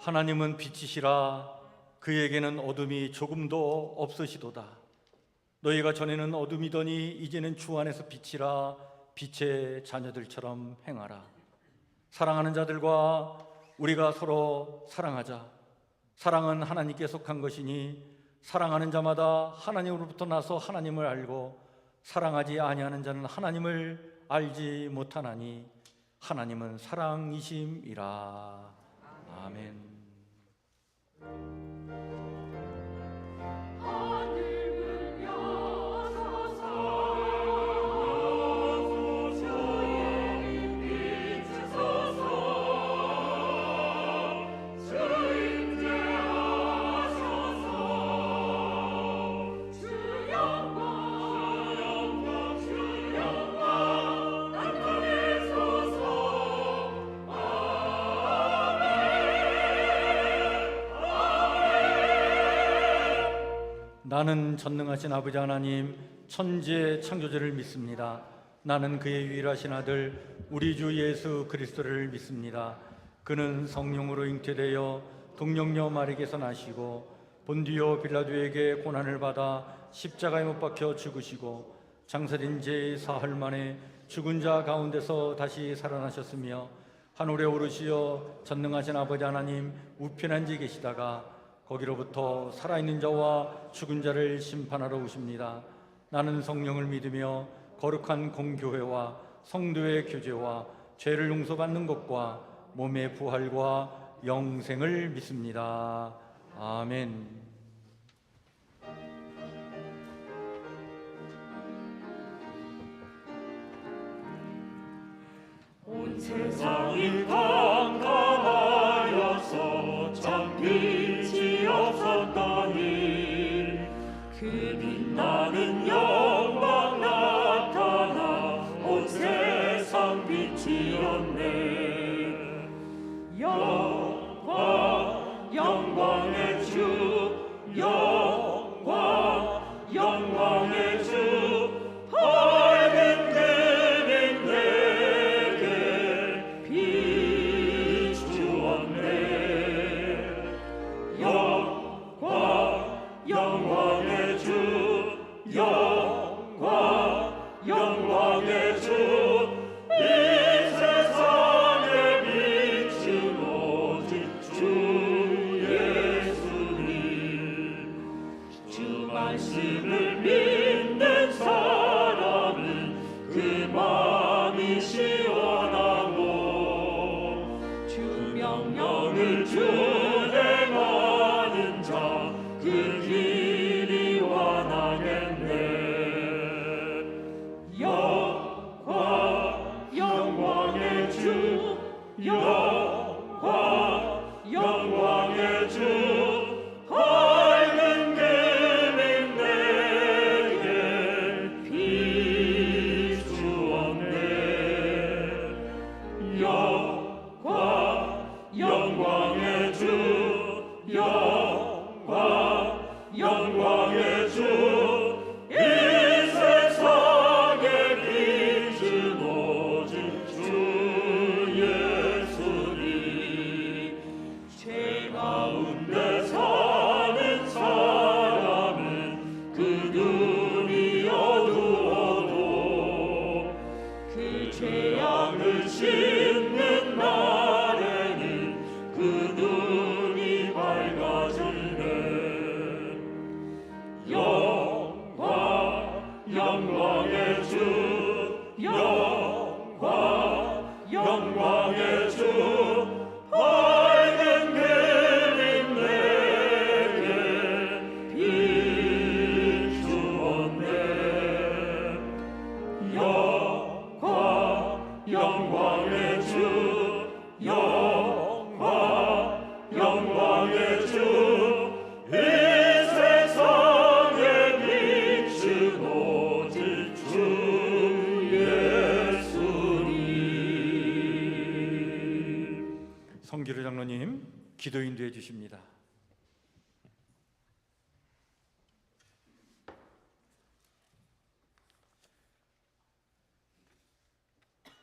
하나님은 빛이시라. 그에게는 어둠이 조금도 없으시도다. 너희가 전에는 어둠이더니 이제는 주 안에서 빛이라. 빛의 자녀들처럼 행하라. 사랑하는 자들과 우리가 서로 사랑하자. 사랑은 하나님께 속한 것이니 사랑하는 자마다 하나님으로부터 나서 하나님을 알고 사랑하지 아니하는 자는 하나님을 알지 못하나니 하나님은 사랑이심이라. 아멘. 나는 전능하신 아버지 하나님 천지의 창조주를 믿습니다. 나는 그의 유일하신 아들 우리 주 예수 그리스도를 믿습니다. 그는 성령으로 잉태되어 동정녀 마리에게서 나시고 본디오 빌라도에게 고난을 받아 십자가에 못 박혀 죽으시고 장사된 지 사흘 만에 죽은 자 가운데서 다시 살아나셨으며 하늘에 오르시어 전능하신 아버지 하나님 우편에 앉아 계시다가 거기로부터 살아있는 자와 죽은 자를 심판하러 오십니다. 나는 성령을 믿으며 거룩한 공교회와 성도의 교제와 죄를 용서받는 것과 몸의 부활과 영생을 믿습니다. 아멘. 온 세상이 깜깜하여서 참 빛이 없었더니 그 빛나는 영광 나타나 온 세상 빛이었네. 영광의 주, 영광의 주, 밝은 그림 내게 비추었네. 영광의 주, 영광의 주, 이 세상에 비춘 오직 주 예수님. 주 말씀을 믿는 사람은 그 마음이 시원하고 주 명령을 준행하는 자 그 길이 완하겠네. 영광의 주, 영광의 주, 밝은 그림 내게 비추었네. 영광의 주, 영광의 주, 이 세상에 빛은 오직 주 예수님. 죄 가운데 사는 사람은 그 눈이 어두워도 그 죄악을 씻는 날에는 그 눈이 밝아지네. 영광의 주, 영광의 주, 밝은 그림 내게 비추었네. 영광의 주, 영광의 주, 이 세상에 빛은 오직 주 예수님. 성기로 장로님 기도 인도해 주십니다.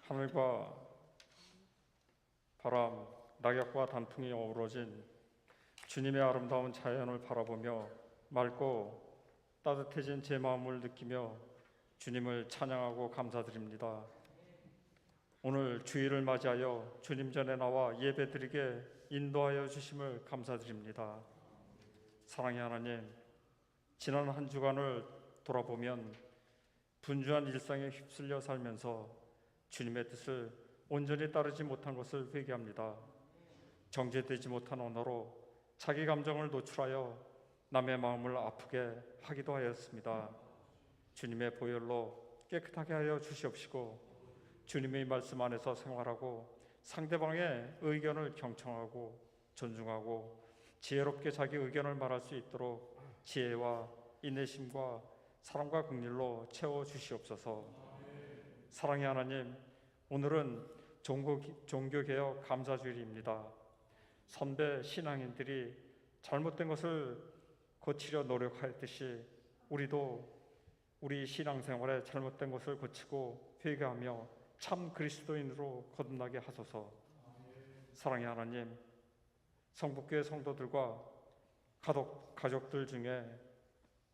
하늘과 바람, 낙엽과 단풍이 어우러진 주님의 아름다운 자연을 바라보며 맑고 따뜻해진 제 마음을 느끼며 주님을 찬양하고 감사드립니다. 오늘 주일을 맞이하여 주님 전에 나와 예배드리게 인도하여 주심을 감사드립니다. 사랑의 하나님, 지난 한 주간을 돌아보면 분주한 일상에 휩쓸려 살면서 주님의 뜻을 온전히 따르지 못한 것을 회개합니다. 정죄되지 못한 언어로 자기 감정을 노출하여 남의 마음을 아프게 하기도 하였습니다. 주님의 보혈로 깨끗하게 하여 주시옵시고 주님의 말씀 안에서 생활하고 상대방의 의견을 경청하고 존중하고 지혜롭게 자기 의견을 말할 수 있도록 지혜와 인내심과 사랑과 긍휼로 채워 주시옵소서. 사랑의 하나님, 오늘은 종교개혁 감사주일입니다. 선배 신앙인들이 잘못된 것을 고치려 노력하였듯이 우리도 우리 신앙생활에 잘못된 것을 고치고 회개하며 참 그리스도인으로 거듭나게 하소서. 사랑의 하나님, 성북교회 성도들과 가족들 중에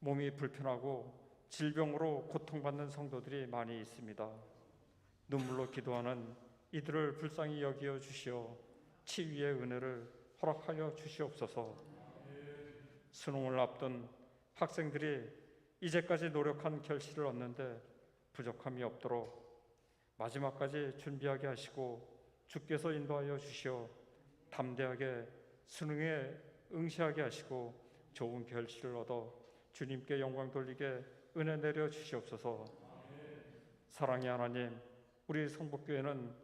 몸이 불편하고 질병으로 고통받는 성도들이 많이 있습니다. 눈물로 기도하는 이들을 불쌍히 여기어 주시어 치유의 은혜를 허락하여 주시옵소서. 수능을 앞둔 학생들이 이제까지 노력한 결실을 얻는데 부족함이 없도록 마지막까지 준비하게 하시고 주께서 인도하여 주시어 담대하게 수능에 응시하게 하시고 좋은 결실을 얻어 주님께 영광 돌리게 은혜 내려 주시옵소서. 사랑의 하나님, 우리 성북교회는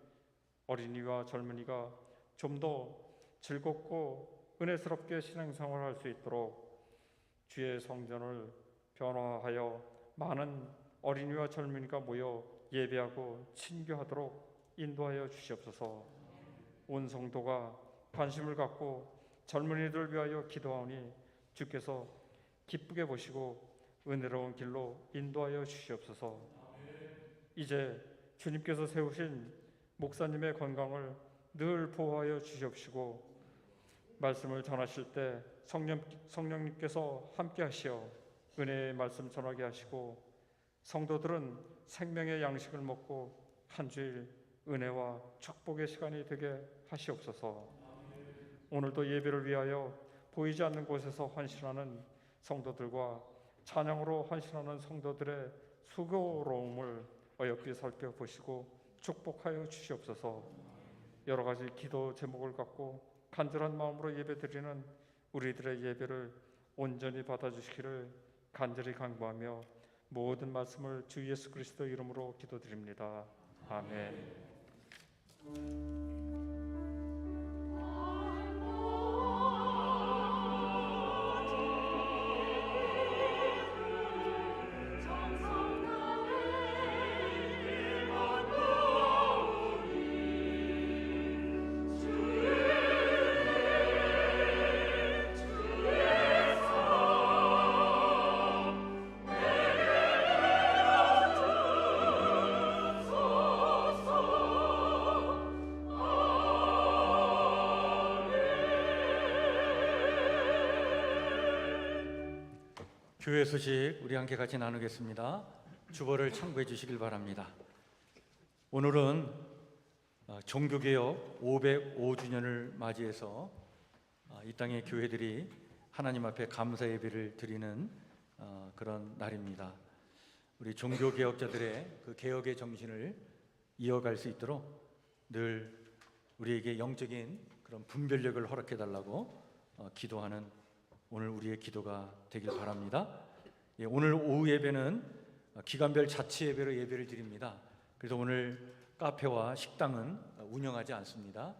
어린이와 젊은이가 좀 더 즐겁고 은혜스럽게 신앙생활할 수 있도록 주의 성전을 변화하여 많은 어린이와 젊은이가 모여 예배하고 친교하도록 인도하여 주시옵소서. 온 성도가 관심을 갖고 젊은이들 위하여 기도하오니 주께서 기쁘게 보시고 은혜로운 길로 인도하여 주시옵소서. 이제 주님께서 세우신 목사님의 건강을 늘 보호하여 주시옵시고 말씀을 전하실 때 성령님께서 함께 하시어 은혜의 말씀 전하게 하시고 성도들은 생명의 양식을 먹고 한 주일 은혜와 축복의 시간이 되게 하시옵소서. 오늘도 예배를 위하여 보이지 않는 곳에서 헌신하는 성도들과 찬양으로 헌신하는 성도들의 수고로움을 어여삐 살펴보시고 축복하여 주시옵소서. 여러 가지 기도 제목을 갖고 간절한 마음으로 예배드리는 우리들의 예배를 온전히 받아주시기를 간절히 간구하며 모든 말씀을 주 예수 그리스도 이름으로 기도드립니다. 아멘. 교회 소식 우리 함께 같이 나누겠습니다. 주보를 참고해 주시길 바랍니다. 오늘은 종교개혁 505주년을 맞이해서 이 땅의 교회들이 하나님 앞에 감사 예배를 드리는 그런 날입니다. 우리 종교개혁자들의 그 개혁의 정신을 이어갈 수 있도록 늘 우리에게 영적인 그런 분별력을 허락해 달라고 기도하는 오늘 우리의 기도가 되길 바랍니다. 오늘 오후 예배는 기간별 자치 예배로 예배를 드립니다. 그래서 오늘 카페와 식당은 운영하지 않습니다.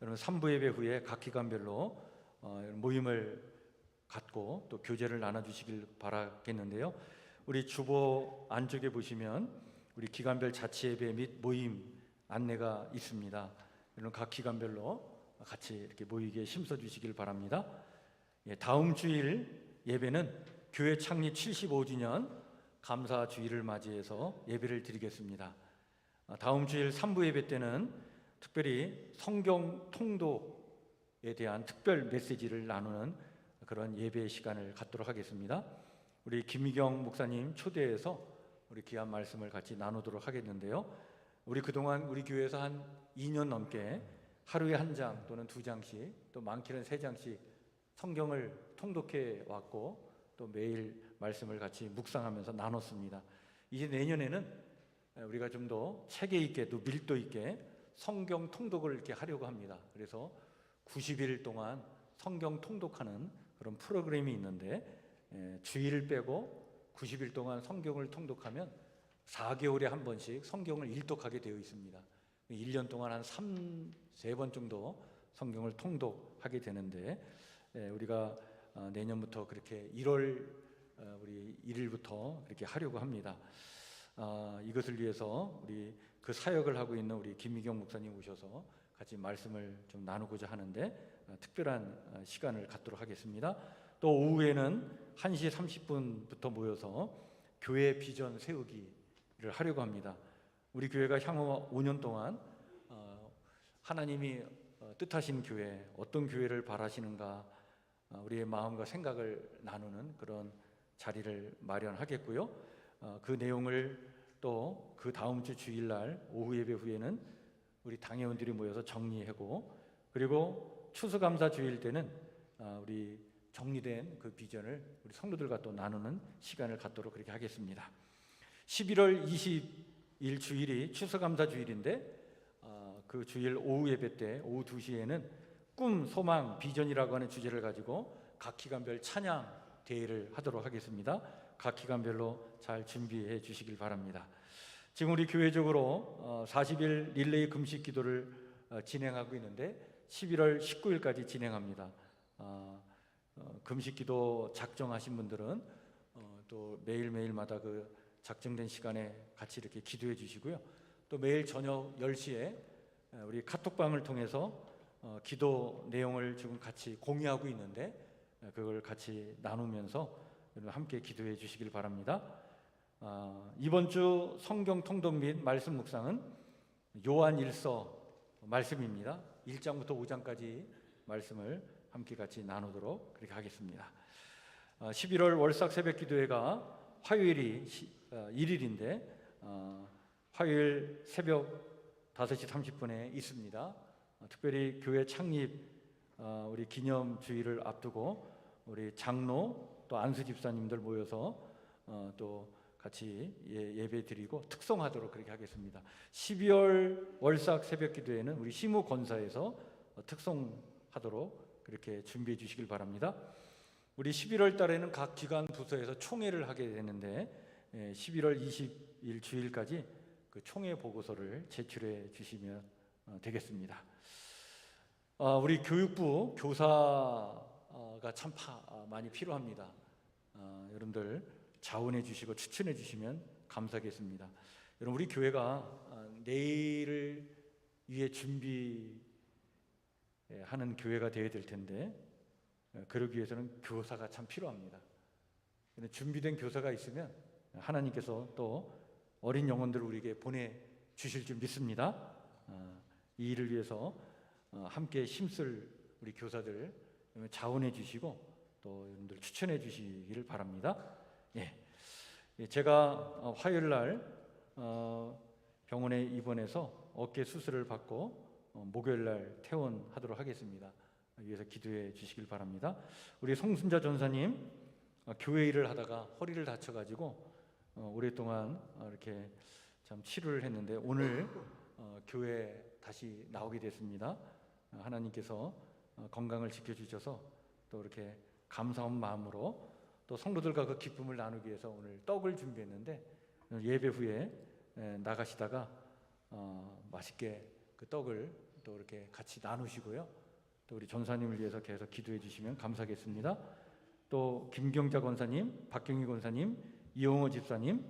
여러분 3부 예배 후에 각 기간별로 모임을 갖고 또 교제를 나눠주시길 바라겠는데요. 우리 주보 안쪽에 보시면 우리 기간별 자치 예배 및 모임 안내가 있습니다. 여러분 각 기간별로 같이 이렇게 모이게 심어주시길 바랍니다. 다음 주일 예배는 교회 창립 75주년 감사 주일을 맞이해서 예배를 드리겠습니다. 다음 주일 3부 예배 때는 특별히 성경 통독 대한 특별 메시지를 나누는 그런 예배 시간을 갖도록 하겠습니다. 우리 김미경 목사님 초대해서 우리 귀한 말씀을 같이 나누도록 하겠는데요. 우리 그동안 우리 교회에서 한 2년 넘게 하루에 한 장 또는 2장씩, 또 많게는 3장씩 성경을 통독해 왔고, 또 매일 말씀을 같이 묵상하면서 나눴습니다. 이제 내년에는 우리가 좀 더 체계 있게, 또 밀도 있게 성경 통독을 이렇게 하려고 합니다. 그래서 90일 동안 성경 통독하는 그런 프로그램이 있는데, 주일을 빼고 90일 동안 성경을 통독하면 4개월에 한 번씩 성경을 일독하게 되어 있습니다. 1년 동안 한 3-4번 정도 성경을 통독하게 되는데, 우리가 내년부터 그렇게 1월 우리 1일부터 그렇게 하려고 합니다. 이것을 위해서 우리 그 사역을 하고 있는 우리 김미경 목사님 오셔서 같이 말씀을 좀 나누고자 하는데, 특별한 시간을 갖도록 하겠습니다. 또 오후에는 1시 30분부터 모여서 교회 비전 세우기를 하려고 합니다. 우리 교회가 향후 5년 동안 하나님이 뜻하신 교회, 어떤 교회를 바라시는가, 우리의 마음과 생각을 나누는 그런 자리를 마련하겠고요. 그 내용을 또 그 다음 주 주일날 오후 예배 후에는 우리 당회원들이 모여서 정리하고, 그리고 추수감사 주일 때는 우리 정리된 그 비전을 우리 성도들과 또 나누는 시간을 갖도록 그렇게 하겠습니다. 11월 20일 주일이 추수감사 주일인데, 그 주일 오후 예배 때 오후 2시에는 꿈, 소망, 비전이라고 하는 주제를 가지고 각 기간별 찬양 대회를 하도록 하겠습니다. 각 기간별로 잘 준비해 주시길 바랍니다. 지금 우리 교회적으로 40일 릴레이 금식 기도를 진행하고 있는데 11월 19일까지 진행합니다. 금식 기도 작정하신 분들은 또 매일매일마다 그 작정된 시간에 같이 이렇게 기도해 주시고요. 또 매일 저녁 10시에 우리 카톡방을 통해서 기도 내용을 지금 같이 공유하고 있는데, 그걸 같이 나누면서 함께 기도해 주시길 바랍니다. 이번 주 성경 통독 및 말씀 묵상은 요한 1서 말씀입니다. 1장부터 5장까지 말씀을 함께 같이 나누도록 그렇게 하겠습니다. 11월 월삭 새벽 기도회가 화요일이 1일인데 화요일 새벽 5시 30분에 있습니다. 특별히 교회 창립 우리 기념 주일을 앞두고 우리 장로 또 안수 집사님들 모여서 또 같이 예배 드리고 특송하도록 그렇게 하겠습니다. 12월 월삭 새벽 기도회는 우리 시무 권사에서 특송하도록 그렇게 준비해 주시길 바랍니다. 우리 11월 달에는 각 기관 부서에서 총회를 하게 되는데 11월 20일 주일까지 그 총회 보고서를 제출해 주시면 되겠습니다. 우리 교육부 교사가 참 많이 필요합니다. 여러분들 자원해 주시고 추천해 주시면 감사하겠습니다. 여러분, 우리 교회가 내일을 위해 준비하는 교회가 되어야 될 텐데, 그러기 위해서는 교사가 참 필요합니다. 준비된 교사가 있으면 하나님께서 또 어린 영혼들을 우리에게 보내주실 줄 믿습니다. 이 일을 위해서 함께 힘쓸 우리 교사들 자원해 주시고 또 여러분들 추천해 주시기를 바랍니다. 제가 화요일 날 병원에 입원해서 어깨 수술을 받고 목요일 날 퇴원하도록 하겠습니다. 위해서 기도해 주시길 바랍니다. 우리 송순자 전사님 교회 일을 하다가 허리를 다쳐가지고 오랫동안 이렇게 참 치료를 했는데 오늘 교회 다시 나오게 됐습니다. 하나님께서 건강을 지켜주셔서 또 이렇게 감사한 마음으로 또 성도들과 그 기쁨을 나누기 위해서 오늘 떡을 준비했는데, 예배 후에 나가시다가 맛있게 그 떡을 또 이렇게 같이 나누시고요. 또 우리 전사님을 위해서 계속 기도해 주시면 감사하겠습니다. 또 김경자 권사님, 박경희 권사님, 이용호 집사님,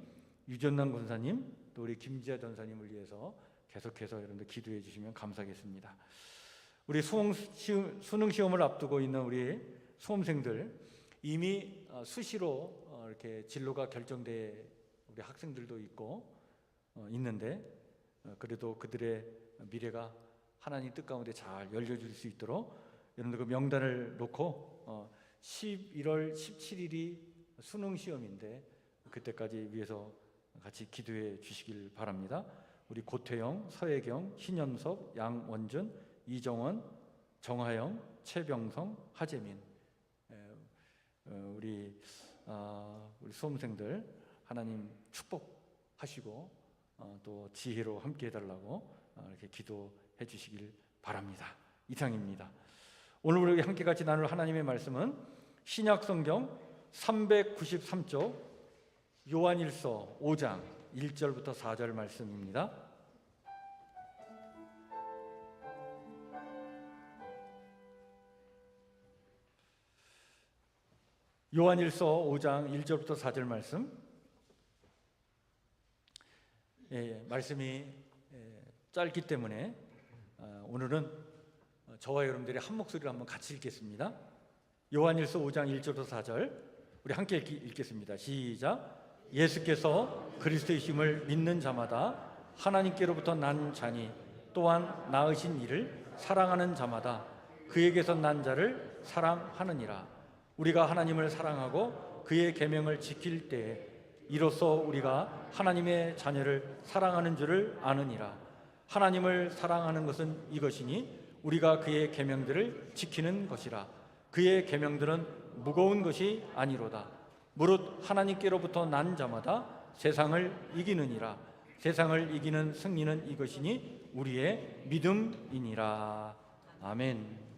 유전남 권사님, 또 우리 김지아 전사님을 위해서 계속해서 여러분들 기도해 주시면 감사하겠습니다. 우리 수능 시험을 앞두고 있는 우리 수험생들, 이미 수시로 이렇게 진로가 결정된 우리 학생들도 있는데 그래도 그들의 미래가 하나님 뜻 가운데 잘 열려질 수 있도록 여러분들 그 명단을 놓고 11월 17일이 수능 시험인데 그때까지 위해서 같이 기도해 주시길 바랍니다. 우리 고태영, 서혜경, 신현섭, 양원준, 이정원, 정하영, 최병성, 하재민, 우리 수험생들 하나님 축복하시고 또 지혜로 함께 해달라고 이렇게 기도해 주시길 바랍니다. 이상입니다. 오늘 우리 함께 같이 나눌 하나님의 말씀은 신약성경 393쪽 요한일서 5장 1절부터 4절 말씀입니다. 요한일서 5장 1절부터 4절 말씀. 말씀이 짧기 때문에 오늘은 저와 여러분들이 한 목소리로 한번 같이 읽겠습니다. 요한일서 5장 1절부터 4절 우리 함께 읽겠습니다. 시작. 예수께서 그리스도이심을 믿는 자마다 하나님께로부터 난 자니 또한 낳으신 이를 사랑하는 자마다 그에게서 난 자를 사랑하느니라. 우리가 하나님을 사랑하고 그의 계명을 지킬 때에 이로써 우리가 하나님의 자녀를 사랑하는 줄을 아느니라. 하나님을 사랑하는 것은 이것이니 우리가 그의 계명들을 지키는 것이라. 그의 계명들은 무거운 것이 아니로다. 무릇 하나님께로부터 난 자마다 세상을 이기느니라. 세상을 이기는 승리는 이것이니 우리의 믿음이니라. 아멘.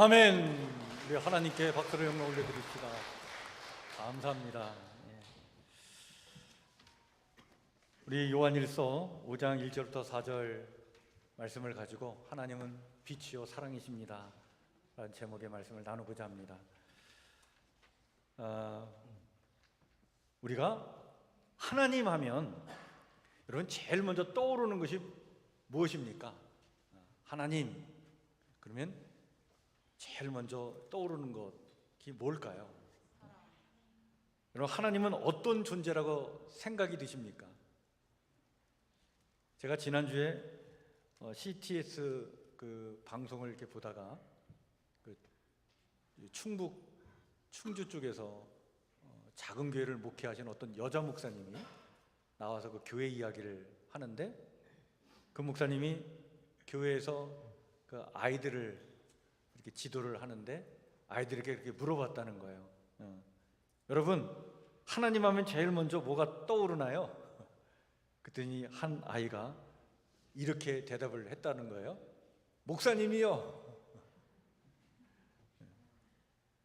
아멘. 우리 하나님께 박수를 영광 올려드립시다. 감사합니다. 예. 우리 요한일서 5장 1절부터 4절 말씀을 가지고 하나님은 빛이요 사랑이십니다 라는 제목의 말씀을 나누고자 합니다. 우리가 하나님 하면 여러분 제일 먼저 떠오르는 것이 무엇입니까? 하나님 그러면 제일 먼저 떠오르는 것이 뭘까요? 여러분 하나님은 어떤 존재라고 생각이 드십니까? 제가 지난주에 CTS 그 방송을 이렇게 보다가 그 충주 쪽에서 작은 교회를 목회하신 어떤 여자 목사님이 나와서 그 교회 이야기를 하는데 그 목사님이 교회에서 그 아이들을 이렇게 지도를 하는데 아이들에게 이렇게 물어봤다는 거예요. 여러분 하나님 하면 제일 먼저 뭐가 떠오르나요? 그랬더니 한 아이가 이렇게 대답을 했다는 거예요. 목사님이요.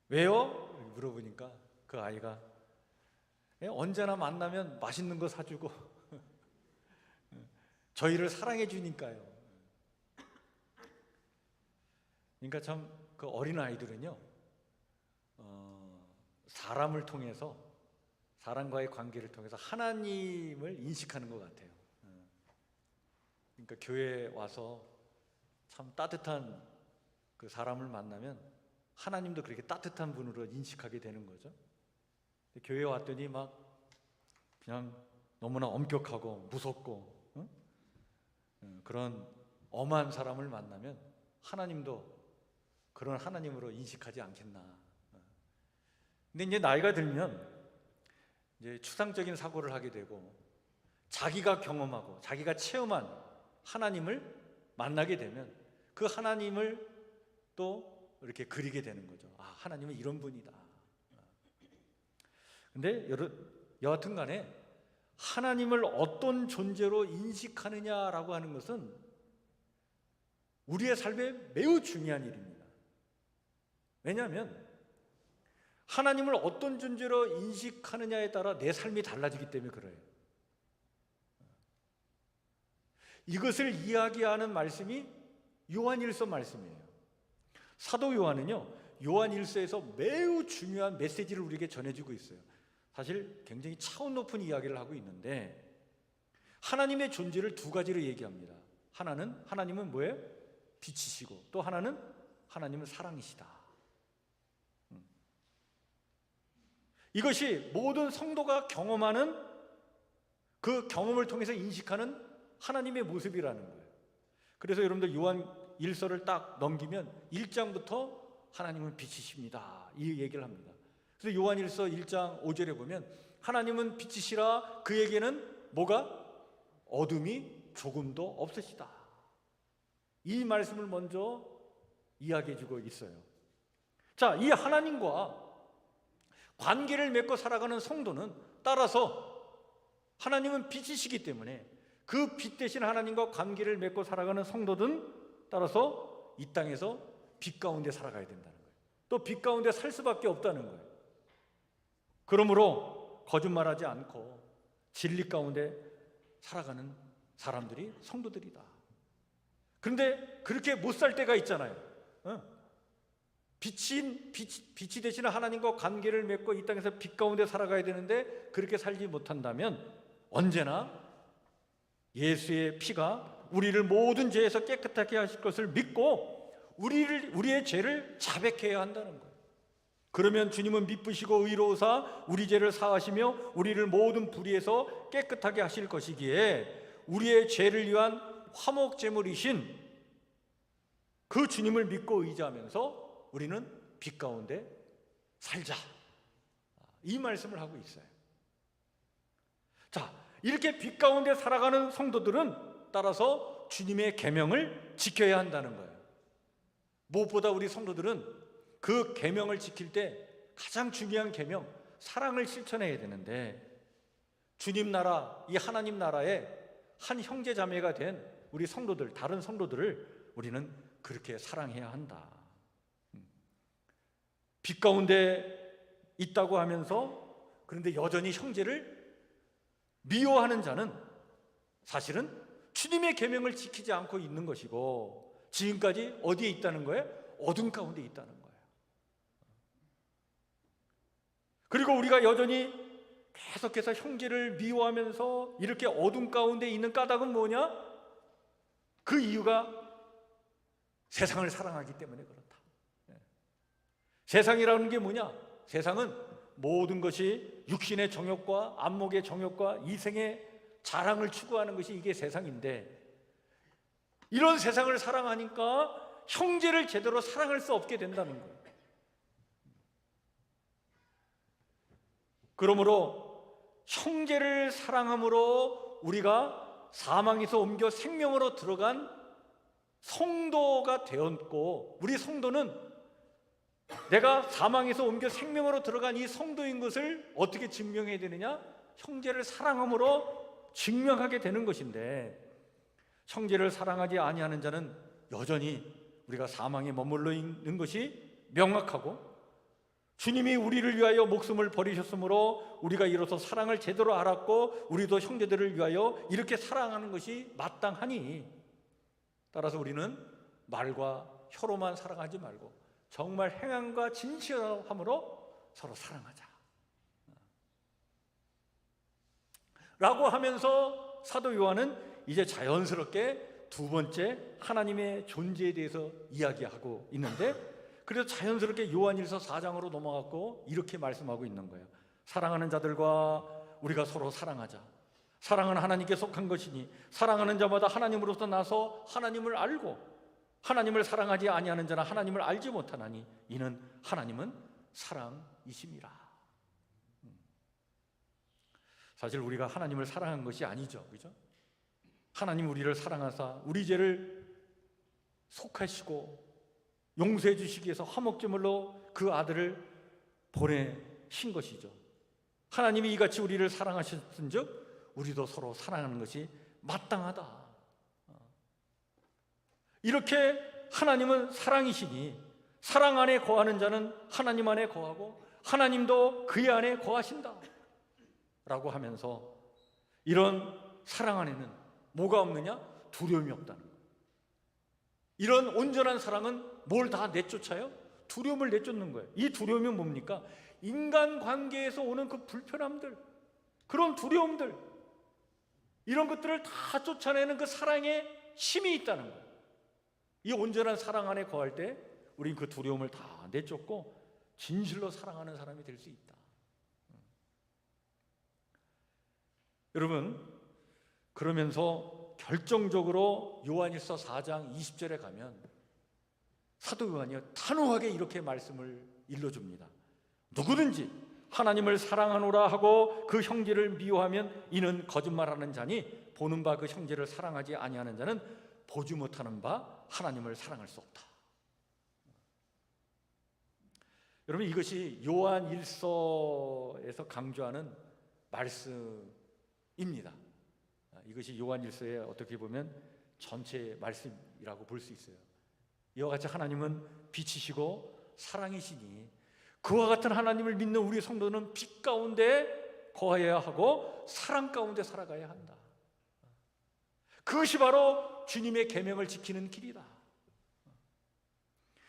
왜요? 이렇게 물어보니까 그 아이가 언제나 만나면 맛있는 거 사주고 저희를 사랑해 주니까요. 그러니까 참 그 어린 아이들은요 사람을 통해서 사람과의 관계를 통해서 하나님을 인식하는 것 같아요. 그러니까 교회에 와서 참 따뜻한 그 사람을 만나면 하나님도 그렇게 따뜻한 분으로 인식하게 되는 거죠. 교회에 왔더니 막 그냥 너무나 엄격하고 무섭고 그런 엄한 사람을 만나면 하나님도 그런 하나님으로 인식하지 않겠나. 근데 이제 나이가 들면 이제 추상적인 사고를 하게 되고 자기가 경험하고 자기가 체험한 하나님을 만나게 되면 그 하나님을 또 이렇게 그리게 되는 거죠. 아, 하나님은 이런 분이다. 근데 여하튼 간에 하나님을 어떤 존재로 인식하느냐라고 하는 것은 우리의 삶에 매우 중요한 일입니다. 왜냐하면 하나님을 어떤 존재로 인식하느냐에 따라 내 삶이 달라지기 때문에 그래요. 이것을 이야기하는 말씀이 요한일서 말씀이에요. 사도 요한은요 요한일서에서 매우 중요한 메시지를 우리에게 전해주고 있어요. 사실 굉장히 차원 높은 이야기를 하고 있는데 하나님의 존재를 두 가지로 얘기합니다. 하나님은 뭐예요? 빛이시고 또 하나님은 사랑이시다. 이것이 모든 성도가 경험하는 그 경험을 통해서 인식하는 하나님의 모습이라는 거예요. 그래서 여러분들 요한 1서를 딱 넘기면 1장부터 하나님은 빛이십니다 이 얘기를 합니다. 그래서 요한 1서 1장 5절에 보면 하나님은 빛이시라 그에게는 뭐가? 어둠이 조금도 없으시다. 이 말씀을 먼저 이야기해 주고 있어요. 자, 이 하나님과 관계를 맺고 살아가는 성도는 따라서 하나님은 빛이시기 때문에 그 빛 대신 하나님과 관계를 맺고 살아가는 성도들은 따라서 이 땅에서 빛 가운데 살아가야 된다는 거예요. 또 빛 가운데 살 수밖에 없다는 거예요. 그러므로 거짓말하지 않고 진리 가운데 살아가는 사람들이 성도들이다. 그런데 그렇게 못 살 때가 있잖아요. 빛이 되시는 하나님과 관계를 맺고 이 땅에서 빛 가운데 살아가야 되는데 그렇게 살지 못한다면 언제나 예수의 피가 우리를 모든 죄에서 깨끗하게 하실 것을 믿고 우리의 죄를 자백해야 한다는 거예요. 그러면 주님은 미쁘시고 의로우사 우리 죄를 사하시며 우리를 모든 불의에서 깨끗하게 하실 것이기에 우리의 죄를 위한 화목 제물이신 그 주님을 믿고 의지하면서 우리는 빛 가운데 살자. 이 말씀을 하고 있어요. 자, 이렇게 빛 가운데 살아가는 성도들은 따라서 주님의 계명을 지켜야 한다는 거예요. 무엇보다 우리 성도들은 그 계명을 지킬 때 가장 중요한 계명, 사랑을 실천해야 되는데 주님 나라, 이 하나님 나라의 한 형제 자매가 된 우리 성도들, 다른 성도들을 우리는 그렇게 사랑해야 한다. 빛 가운데 있다고 하면서 그런데 여전히 형제를 미워하는 자는 사실은 주님의 계명을 지키지 않고 있는 것이고 지금까지 어디에 있다는 거예요? 어둠 가운데 있다는 거예요. 그리고 우리가 여전히 계속해서 형제를 미워하면서 이렇게 어둠 가운데 있는 까닭은 뭐냐? 그 이유가 세상을 사랑하기 때문에 그렇다. 세상이라는 게 뭐냐? 세상은 모든 것이 육신의 정욕과 안목의 정욕과 이생의 자랑을 추구하는 것이 이게 세상인데, 이런 세상을 사랑하니까 형제를 제대로 사랑할 수 없게 된다는 거예요. 그러므로 형제를 사랑함으로 우리가 사망에서 옮겨 생명으로 들어간 성도가 되었고, 우리 성도는 내가 사망에서 옮겨 생명으로 들어간 이 성도인 것을 어떻게 증명해야 되느냐? 형제를 사랑함으로 증명하게 되는 것인데, 형제를 사랑하지 아니하는 자는 여전히 우리가 사망에 머물러 있는 것이 명확하고, 주님이 우리를 위하여 목숨을 버리셨으므로 우리가 이로써 사랑을 제대로 알았고 우리도 형제들을 위하여 이렇게 사랑하는 것이 마땅하니, 따라서 우리는 말과 혀로만 사랑하지 말고 정말 행함과 진실함으로 서로 사랑하자 라고 하면서 사도 요한은 이제 자연스럽게 두 번째 하나님의 존재에 대해서 이야기하고 있는데, 그래서 자연스럽게 요한일서 4장으로 넘어갔고 이렇게 말씀하고 있는 거예요. 사랑하는 자들과 우리가 서로 사랑하자. 사랑은 하나님께 속한 것이니 사랑하는 자마다 하나님으로부터 나서 하나님을 알고, 하나님을 사랑하지 아니하는 자는 하나님을 알지 못하나니 이는 하나님은 사랑이심이라. 사실 우리가 하나님을 사랑한 것이 아니죠, 그죠? 하나님 우리를 사랑하사 우리 죄를 속하시고 용서해 주시기 위해서 화목제물로 그 아들을 보내신 것이죠. 하나님이 이같이 우리를 사랑하셨은즉 우리도 서로 사랑하는 것이 마땅하다. 이렇게 하나님은 사랑이시니 사랑 안에 거하는 자는 하나님 안에 거하고 하나님도 그의 안에 거하신다 라고 하면서, 이런 사랑 안에는 뭐가 없느냐? 두려움이 없다는 거예요. 이런 온전한 사랑은 뭘 다 내쫓아요? 두려움을 내쫓는 거예요. 이 두려움이 뭡니까? 인간관계에서 오는 그 불편함들, 그런 두려움들, 이런 것들을 다 쫓아내는 그 사랑의 힘이 있다는 거예요. 이 온전한 사랑 안에 거할 때 우린 그 두려움을 다 내쫓고 진실로 사랑하는 사람이 될 수 있다. 여러분, 그러면서 결정적으로 요한일서 4장 20절에 가면 사도 요한이 단호하게 이렇게 말씀을 일러줍니다. 누구든지 하나님을 사랑하노라 하고 그 형제를 미워하면 이는 거짓말하는 자니 보는 바 그 형제를 사랑하지 아니하는 자는 보지 못하는 바 하나님을 사랑할 수 없다. 여러분, 이것이 요한일서에서 강조하는 말씀입니다. 이것이 요한일서의 어떻게 보면 전체 말씀이라고 볼 수 있어요. 이와 같이 하나님은 빛이시고 사랑이시니 그와 같은 하나님을 믿는 우리 성도는 빛 가운데 거해야 하고 사랑 가운데 살아가야 한다. 그것이 바로 주님의 계명을 지키는 길이다.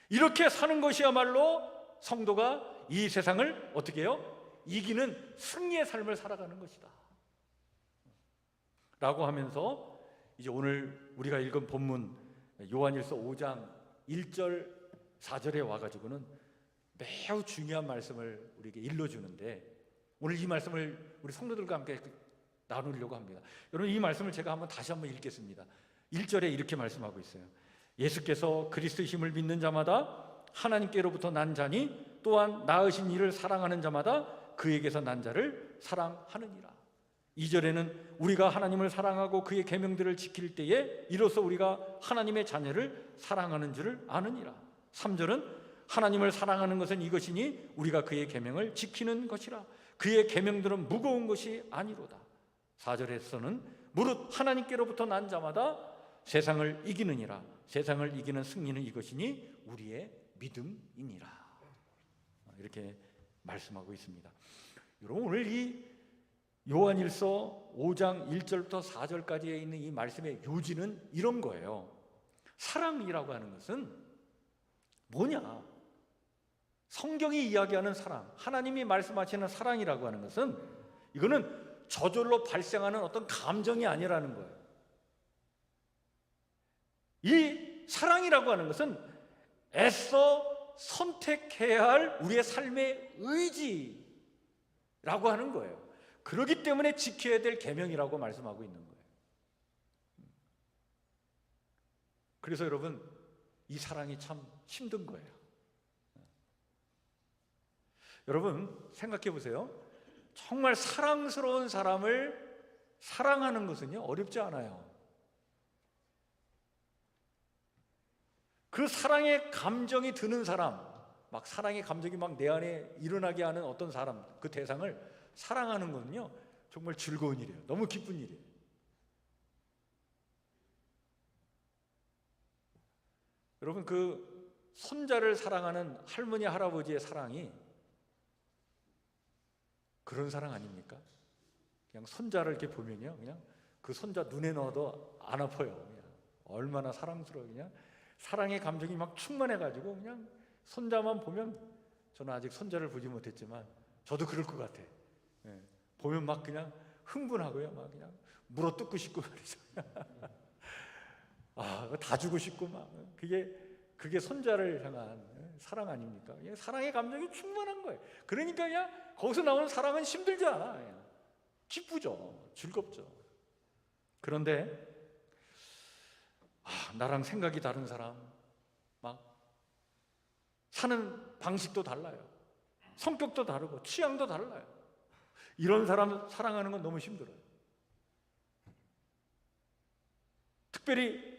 이렇게 사는 것이야말로 성도가 이 세상을 어떻게 해요? 이기는 승리의 삶을 살아가는 것이다 라고 하면서, 이제 오늘 우리가 읽은 본문 요한일서 5장 1절 4절에 와가지고는 매우 중요한 말씀을 우리에게 일러주는데, 오늘 이 말씀을 우리 성도들과 함께 나누려고 합니다. 여러분, 이 말씀을 제가 다시 한번 읽겠습니다. 1절에 이렇게 말씀하고 있어요. 예수께서 그리스도의 힘을 믿는 자마다 하나님께로부터 난 자니 또한 낳으신 이를 사랑하는 자마다 그에게서 난 자를 사랑하느니라. 2절에는 우리가 하나님을 사랑하고 그의 계명들을 지킬 때에 이로써 우리가 하나님의 자녀를 사랑하는 줄을 아느니라. 3절은 하나님을 사랑하는 것은 이것이니 우리가 그의 계명을 지키는 것이라. 그의 계명들은 무거운 것이 아니로다. 4절에서는 무릇 하나님께로부터 난 자마다 세상을 이기느니라. 세상을 이기는 승리는 이것이니 우리의 믿음이니라. 이렇게 말씀하고 있습니다. 여러분, 오늘 이 요한일서 5장 1절부터 4절까지에 있는 이 말씀의 요지는 이런 거예요. 사랑이라고 하는 것은 뭐냐? 성경이 이야기하는 사랑, 하나님이 말씀하시는 사랑이라고 하는 것은 이거는 저절로 발생하는 어떤 감정이 아니라는 거예요. 이 사랑이라고 하는 것은 애써 선택해야 할 우리의 삶의 의지라고 하는 거예요. 그렇기 때문에 지켜야 될 계명이라고 말씀하고 있는 거예요. 그래서 여러분, 이 사랑이 참 힘든 거예요. 여러분, 생각해 보세요. 정말 사랑스러운 사람을 사랑하는 것은요, 어렵지 않아요. 그 사랑의 감정이 드는 사람, 막 사랑의 감정이 막 내 안에 일어나게 하는 어떤 사람, 그 대상을 사랑하는 것은요, 정말 즐거운 일이에요. 너무 기쁜 일이에요. 여러분, 그 손자를 사랑하는 할머니, 할아버지의 사랑이 그런 사랑 아닙니까? 그냥 손자를 이렇게 보면요, 그냥 그 손자 눈에 넣어도 안 아파요. 그냥 얼마나 사랑스러워. 그냥 사랑의 감정이 막 충만해가지고 그냥 손자만 보면, 저는 아직 손자를 보지 못했지만 저도 그럴 것 같아. 예, 보면 막 그냥 흥분하고요, 막 그냥 물어뜯고 싶고 말이죠. 다 주고 싶고 막 그게 손자를 향한 사랑 아닙니까? 사랑의 감정이 충만한 거예요. 그러니까 그냥 거기서 나오는 사랑은 힘들지 않아. 그냥 기쁘죠, 즐겁죠. 그런데 나랑 생각이 다른 사람, 막 사는 방식도 달라요. 성격도 다르고 취향도 달라요. 이런 사람 사랑하는 건 너무 힘들어요. 특별히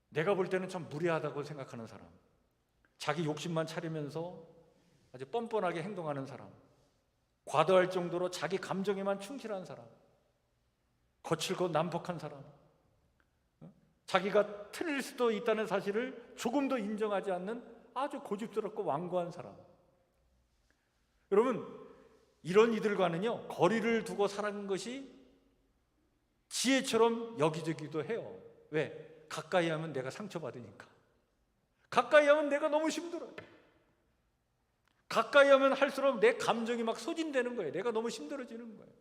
내가 볼 때는 참 무례하다고 생각하는 사람, 자기 욕심만 차리면서 아주 뻔뻔하게 행동하는 사람, 과도할 정도로 자기 감정에만 충실한 사람, 거칠고 난폭한 사람, 자기가 틀릴 수도 있다는 사실을 조금도 인정하지 않는 아주 고집스럽고 완고한 사람. 여러분, 이런 이들과는요, 거리를 두고 사는 것이 지혜처럼 여기저기도 해요. 왜? 가까이 하면 내가 상처받으니까. 가까이 하면 내가 너무 힘들어요. 가까이 하면 할수록 내 감정이 막 소진되는 거예요. 내가 너무 힘들어지는 거예요.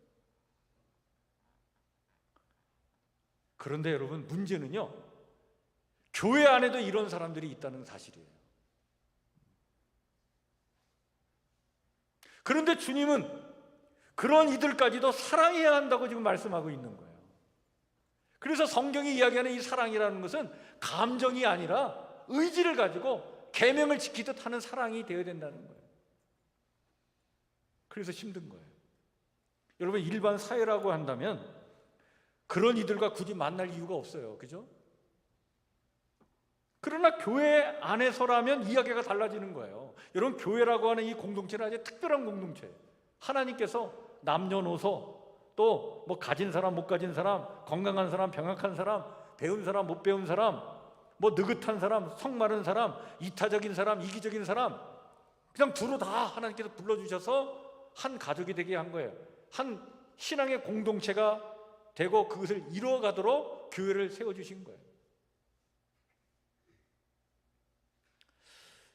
그런데 여러분, 문제는요, 교회 안에도 이런 사람들이 있다는 사실이에요. 그런데 주님은 그런 이들까지도 사랑해야 한다고 지금 말씀하고 있는 거예요. 그래서 성경이 이야기하는 이 사랑이라는 것은 감정이 아니라 의지를 가지고 계명을 지키듯 하는 사랑이 되어야 된다는 거예요. 그래서 힘든 거예요. 여러분, 일반 사회라고 한다면 그런 이들과 굳이 만날 이유가 없어요. 그죠? 그러나 교회 안에서라면 이야기가 달라지는 거예요. 여러분, 교회라고 하는 이 공동체는 아주 특별한 공동체예요. 하나님께서 남녀노소, 또 뭐 가진 사람, 못 가진 사람, 건강한 사람, 병약한 사람, 배운 사람, 못 배운 사람, 뭐 느긋한 사람, 성마른 사람, 이타적인 사람, 이기적인 사람, 그냥 두루 다 하나님께서 불러주셔서 한 가족이 되게 한 거예요. 한 신앙의 공동체가 되고 그것을 이루어가도록 교회를 세워주신 거예요.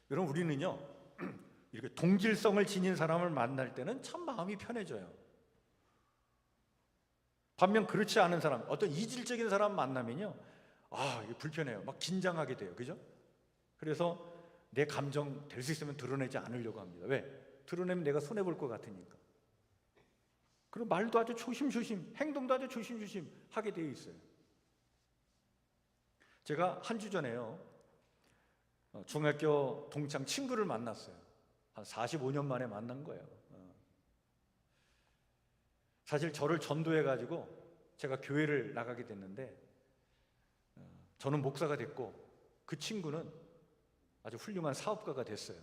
여러분, 우리는요, 이렇게 동질성을 지닌 사람을 만날 때는 참 마음이 편해져요. 반면 그렇지 않은 사람, 어떤 이질적인 사람 만나면요, 이게 불편해요. 막 긴장하게 돼요. 그죠? 그래서 내 감정 될 수 있으면 드러내지 않으려고 합니다. 왜? 드러내면 내가 손해볼 것 같으니까. 그리고 말도 아주 조심조심, 행동도 아주 조심조심 하게 되어 있어요. 제가 한 주 전에요, 중학교 동창 친구를 만났어요. 한 45년 만에 만난 거예요. 사실 저를 전도해가지고 제가 교회를 나가게 됐는데, 저는 목사가 됐고 그 친구는 아주 훌륭한 사업가가 됐어요.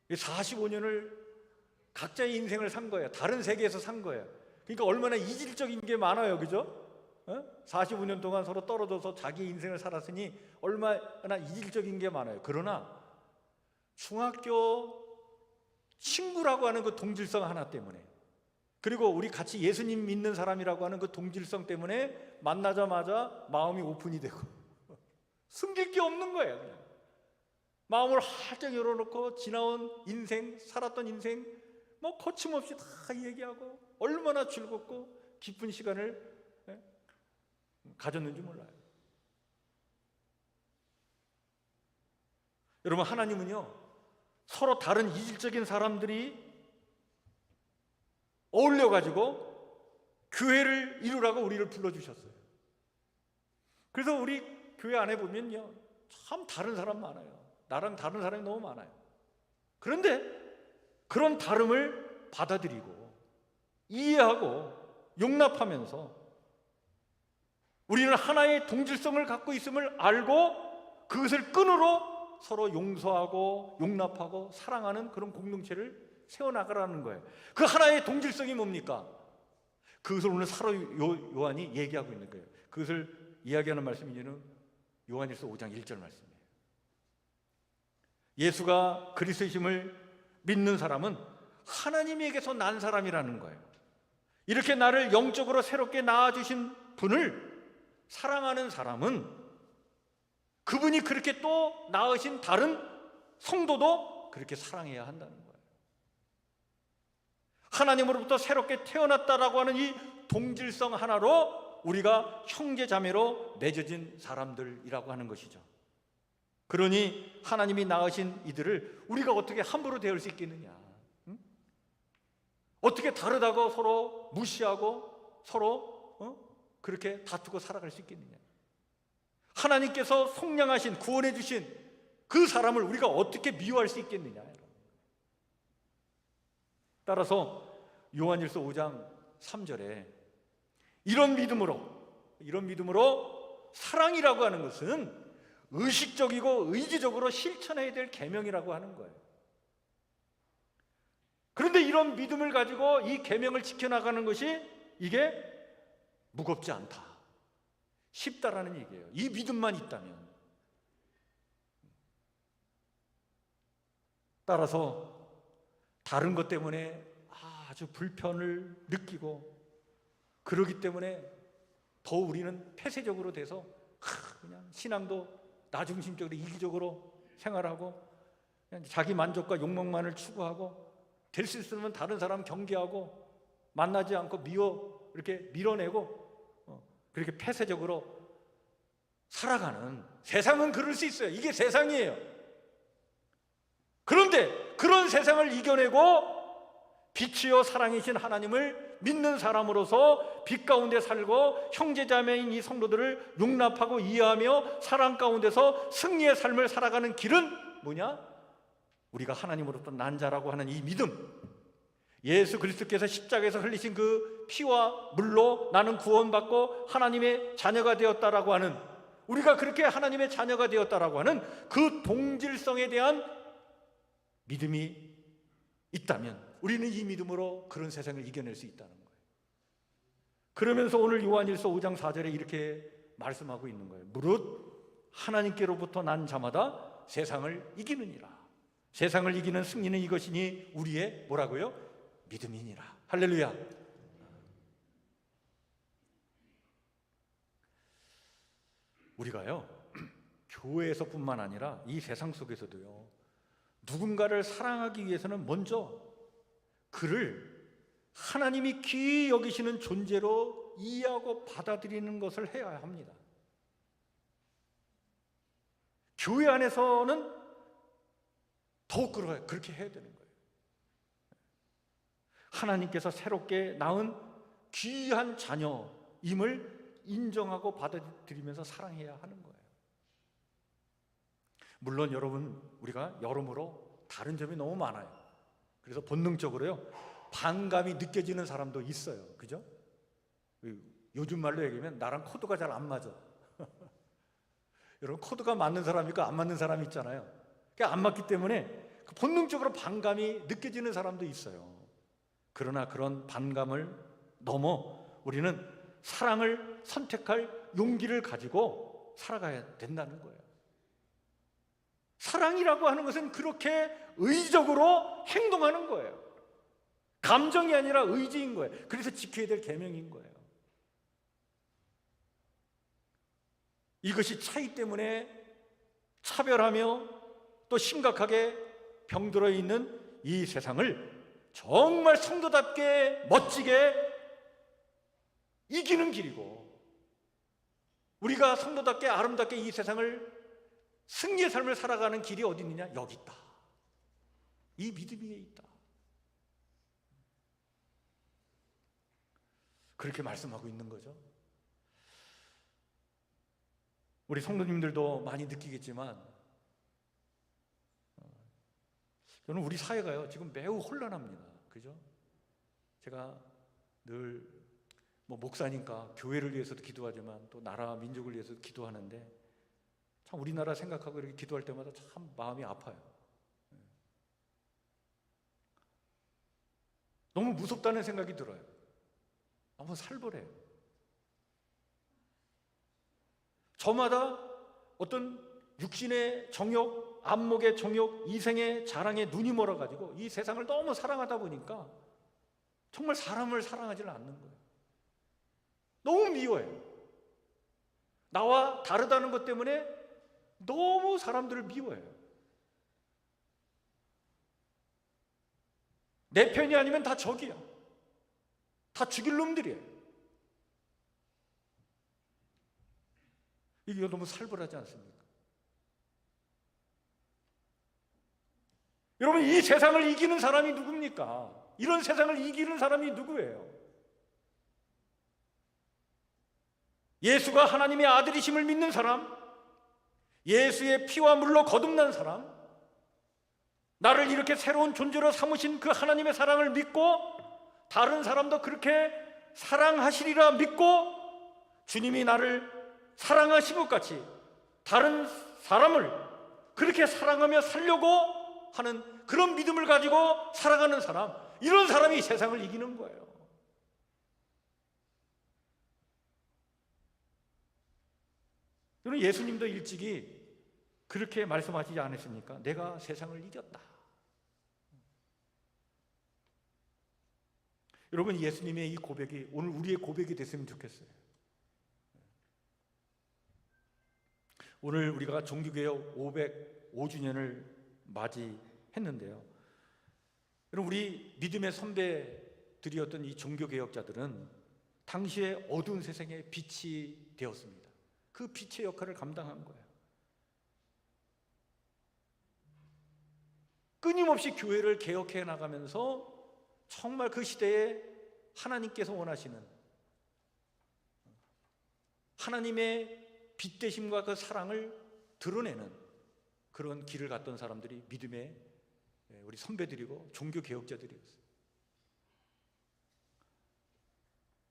45년을 각자의 인생을 산 거예요. 다른 세계에서 산 거예요. 그러니까 얼마나 이질적인 게 많아요. 그죠? 45년 동안 서로 떨어져서 자기 인생을 살았으니 얼마나 이질적인 게 많아요. 그러나 중학교 친구라고 하는 그 동질성 하나 때문에, 그리고 우리 같이 예수님 믿는 사람이라고 하는 그 동질성 때문에 만나자마자 마음이 오픈이 되고 숨길 게 없는 거예요. 그냥 마음을 활짝 열어놓고 지나온 인생, 살았던 인생 뭐 거침없이 다 얘기하고 얼마나 즐겁고 기쁜 시간을 가졌는지 몰라요. 여러분, 하나님은요, 서로 다른 이질적인 사람들이 어울려가지고 교회를 이루라고 우리를 불러주셨어요. 그래서 우리 교회 안에 보면요, 참 다른 사람 많아요. 나랑 다른 사람이 너무 많아요. 그런데 그런 다름을 받아들이고 이해하고 용납하면서 우리는 하나의 동질성을 갖고 있음을 알고 그것을 끈으로 서로 용서하고 용납하고 사랑하는 그런 공동체를 세워나가라는 거예요. 그 하나의 동질성이 뭡니까? 그것을 오늘 사도 요한이 얘기하고 있는 거예요. 그것을 이야기하는 말씀이 요한일서 5장 1절 말씀이에요. 예수가 그리스도이심을 믿는 사람은 하나님에게서 난 사람이라는 거예요. 이렇게 나를 영적으로 새롭게 낳아주신 분을 사랑하는 사람은 그분이 그렇게 또 낳으신 다른 성도도 그렇게 사랑해야 한다는 거예요. 하나님으로부터 새롭게 태어났다라고 하는 이 동질성 하나로 우리가 형제자매로 맺어진 사람들이라고 하는 것이죠. 그러니 하나님이 낳으신 이들을 우리가 어떻게 함부로 대할 수 있겠느냐? 응? 어떻게 다르다고 서로 무시하고 서로 그렇게 다투고 살아갈 수 있겠느냐? 하나님께서 속량하신, 구원해 주신 그 사람을 우리가 어떻게 미워할 수 있겠느냐? 따라서 요한일서 5장 3절에 이런 믿음으로 사랑이라고 하는 것은 의식적이고 의지적으로 실천해야 될 계명이라고 하는 거예요. 그런데 이런 믿음을 가지고 이 계명을 지켜나가는 것이 이게 무겁지 않다, 쉽다라는 얘기예요. 이 믿음만 있다면. 따라서 다른 것 때문에 아주 불편을 느끼고 그러기 때문에 더 우리는 폐쇄적으로 돼서 그냥 신앙도 나중심적으로 이기적으로 생활하고 그냥 자기 만족과 욕망만을 추구하고 될 수 있으면 다른 사람 경계하고 만나지 않고 이렇게 밀어내고 그렇게 폐쇄적으로 살아가는, 세상은 그럴 수 있어요. 이게 세상이에요. 그런데 그런 세상을 이겨내고 빛이요 사랑이신 하나님을 믿는 사람으로서 빛 가운데 살고 형제자매인 이 성도들을 용납하고 이해하며 사랑 가운데서 승리의 삶을 살아가는 길은 뭐냐? 우리가 하나님으로부터 난 자라고 하는 이 믿음, 예수 그리스도께서 십자가에서 흘리신 그 피와 물로 나는 구원받고 하나님의 자녀가 되었다라고 하는, 우리가 그렇게 하나님의 자녀가 되었다라고 하는 그 동질성에 대한 믿음이 있다면 우리는 이 믿음으로 그런 세상을 이겨낼 수 있다는 거예요. 그러면서 오늘 요한일서 5장 4절에 이렇게 말씀하고 있는 거예요. 무릇 하나님께로부터 난 자마다 세상을 이기느니라. 세상을 이기는 승리는 이것이니 우리의 뭐라고요? 믿음이니라. 할렐루야. 우리가요, 교회에서뿐만 아니라 이 세상 속에서도요, 누군가를 사랑하기 위해서는 먼저 그를 하나님이 귀히 여기시는 존재로 이해하고 받아들이는 것을 해야 합니다. 교회 안에서는 더욱 그렇게 해야 되는 거예요. 하나님께서 새롭게 낳은 귀한 자녀임을 인정하고 받아들이면서 사랑해야 하는 거예요. 물론 여러분, 우리가 여러모로 다른 점이 너무 많아요. 그래서 본능적으로요, 반감이 느껴지는 사람도 있어요. 그죠? 요즘 말로 얘기하면 나랑 코드가 잘 안 맞아. 여러분, 코드가 맞는 사람이 있고 안 맞는 사람이 있잖아요. 그게 안 맞기 때문에 본능적으로 반감이 느껴지는 사람도 있어요. 그러나 그런 반감을 넘어 우리는 사랑을 선택할 용기를 가지고 살아가야 된다는 거예요. 사랑이라고 하는 것은 그렇게 의적으로 행동하는 거예요. 감정이 아니라 의지인 거예요. 그래서 지켜야 될 계명인 거예요. 이것이 차이 때문에 차별하며 또 심각하게 병들어 있는 이 세상을 정말 성도답게 멋지게 이기는 길이고, 우리가 성도답게 아름답게 이 세상을 승리의 삶을 살아가는 길이 어디 있느냐? 여기 있다. 이 믿음 위에 있다. 그렇게 말씀하고 있는 거죠. 우리 성도님들도 많이 느끼겠지만, 저는 우리 사회가요 지금 매우 혼란합니다. 그죠? 제가 늘 목사니까 교회를 위해서도 기도하지만 또 나라 민족을 위해서도 기도하는데, 참 우리나라 생각하고 이렇게 기도할 때마다 참 마음이 아파요. 너무 무섭다는 생각이 들어요. 너무 살벌해요. 저마다 어떤 육신의 정욕, 안목의 정욕, 이생의 자랑에 눈이 멀어가지고 이 세상을 너무 사랑하다 보니까 정말 사람을 사랑하지는 않는 거예요. 너무 미워해요. 나와 다르다는 것 때문에 너무 사람들을 미워해요. 내 편이 아니면 다 적이야. 다 죽일 놈들이에요. 이게 너무 살벌하지 않습니까? 여러분, 이 세상을 이기는 사람이 누굽니까? 이런 세상을 이기는 사람이 누구예요? 예수가 하나님의 아들이심을 믿는 사람, 예수의 피와 물로 거듭난 사람, 나를 이렇게 새로운 존재로 삼으신 그 하나님의 사랑을 믿고 다른 사람도 그렇게 사랑하시리라 믿고 주님이 나를 사랑하신 것 같이 다른 사람을 그렇게 사랑하며 살려고 하는 그런 믿음을 가지고 살아가는 사람, 이런 사람이 세상을 이기는 거예요. 여러분, 예수님도 일찍이 그렇게 말씀하시지 않으십니까? 내가 세상을 이겼다. 여러분, 예수님의 이 고백이 오늘 우리의 고백이 됐으면 좋겠어요. 오늘 우리가 종교개혁 505주년을 맞이했는데요. 여러분, 우리 믿음의 선배들이었던 이 종교개혁자들은 당시의 어두운 세상의 빛이 되었습니다. 그 빛의 역할을 감당한 거예요. 끊임없이 교회를 개혁해 나가면서 정말 그 시대에 하나님께서 원하시는 하나님의 빛 되심과 그 사랑을 드러내는 그런 길을 갔던 사람들이 믿음의 우리 선배들이고 종교 개혁자들이었어요.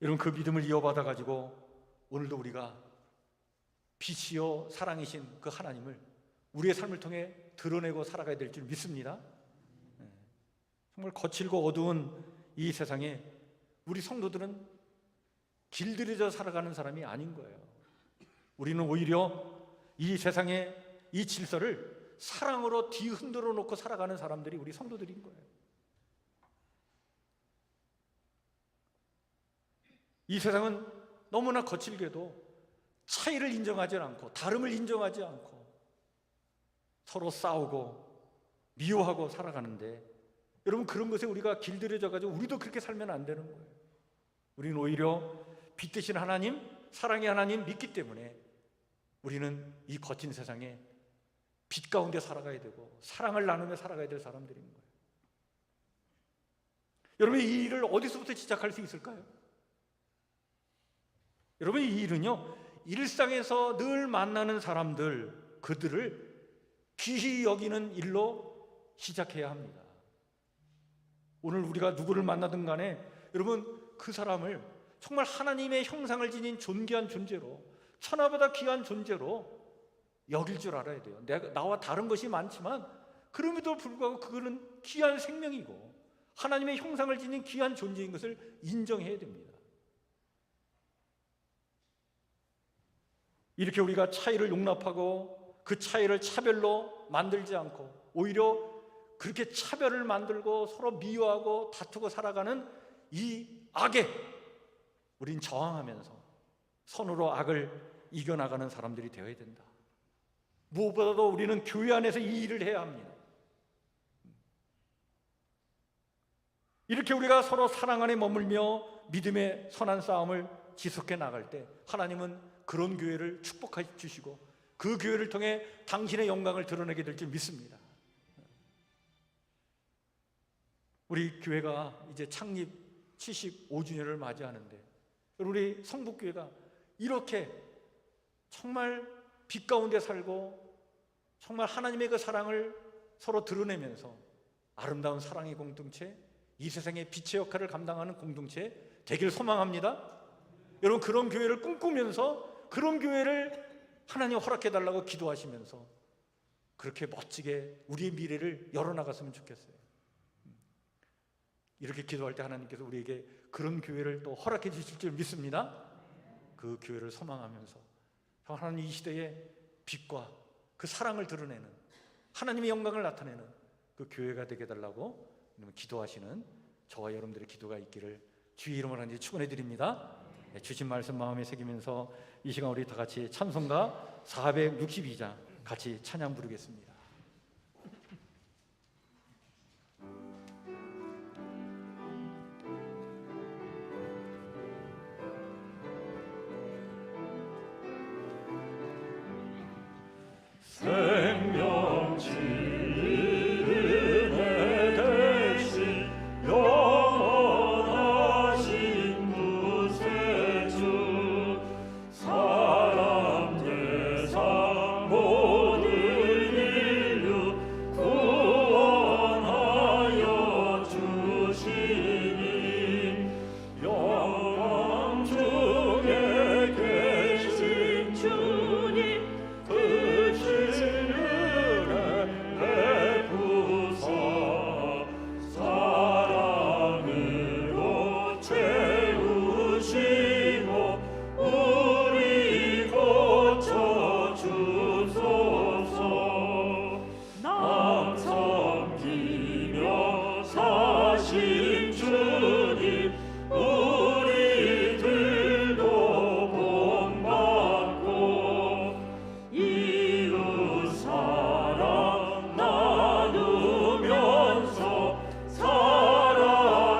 여러분, 그 믿음을 이어받아 가지고 오늘도 우리가 빛이요 사랑이신 그 하나님을 우리의 삶을 통해 드러내고 살아가야 될 줄 믿습니다. 정말 거칠고 어두운 이 세상에 우리 성도들은 길들여져 살아가는 사람이 아닌 거예요. 우리는 오히려 이 세상의 이 질서를 사랑으로 뒤흔들어 놓고 살아가는 사람들이 우리 성도들인 거예요. 이 세상은 너무나 거칠게도 차이를 인정하지 않고 다름을 인정하지 않고 서로 싸우고 미워하고 살아가는데, 여러분, 그런 것에 우리가 길들여져 가지고 우리도 그렇게 살면 안 되는 거예요. 우리는 오히려 빛 되신 하나님, 사랑의 하나님 믿기 때문에 우리는 이 거친 세상에 빛 가운데 살아가야 되고 사랑을 나누며 살아가야 될 사람들인 거예요. 여러분, 이 일을 어디서부터 시작할 수 있을까요? 여러분, 이 일은요, 일상에서 늘 만나는 사람들, 그들을 귀히 여기는 일로 시작해야 합니다. 오늘 우리가 누구를 만나든 간에 여러분, 그 사람을 정말 하나님의 형상을 지닌 존귀한 존재로, 천하보다 귀한 존재로 여길 줄 알아야 돼요. 나와 다른 것이 많지만 그럼에도 불구하고 그거는 귀한 생명이고 하나님의 형상을 지닌 귀한 존재인 것을 인정해야 됩니다. 이렇게 우리가 차이를 용납하고 그 차이를 차별로 만들지 않고 오히려 그렇게 차별을 만들고 서로 미워하고 다투고 살아가는 이 악에 우린 저항하면서 선으로 악을 이겨나가는 사람들이 되어야 된다. 무엇보다도 우리는 교회 안에서 이 일을 해야 합니다. 이렇게 우리가 서로 사랑 안에 머물며 믿음의 선한 싸움을 지속해 나갈 때 하나님은 그런 교회를 축복해 주시고 그 교회를 통해 당신의 영광을 드러내게 될 줄 믿습니다. 우리 교회가 이제 창립 75주년을 맞이하는데 우리 성북교회가 이렇게 정말 빛 가운데 살고 정말 하나님의 그 사랑을 서로 드러내면서 아름다운 사랑의 공동체, 이 세상의 빛의 역할을 감당하는 공동체 되길 소망합니다. 여러분, 그런 교회를 꿈꾸면서 그런 교회를 하나님 허락해달라고 기도하시면서 그렇게 멋지게 우리의 미래를 열어나갔으면 좋겠어요. 이렇게 기도할 때 하나님께서 우리에게 그런 교회를 또 허락해 주실 줄 믿습니다. 그 교회를 소망하면서 하나님 이 시대의 빛과 그 사랑을 드러내는 하나님의 영광을 나타내는 그 교회가 되게 해달라고 기도하시는 저와 여러분들의 기도가 있기를 주의 이름으로 하나님 축원해 드립니다. 주신 말씀 마음에 새기면서 이 시간 우리 다 같이 찬송가 462장 같이 찬양 부르겠습니다. 생명지 은혜 대신 영원하신 구세주 사람 대상 모든 인류 구원하여 주시니 영광 중에 계신 주님 사랑으로 채우시고 우리 고쳐 주소서. 남 섬기며 사신 주님 우리들도 본받고 이웃 사랑 나누면서 살아가게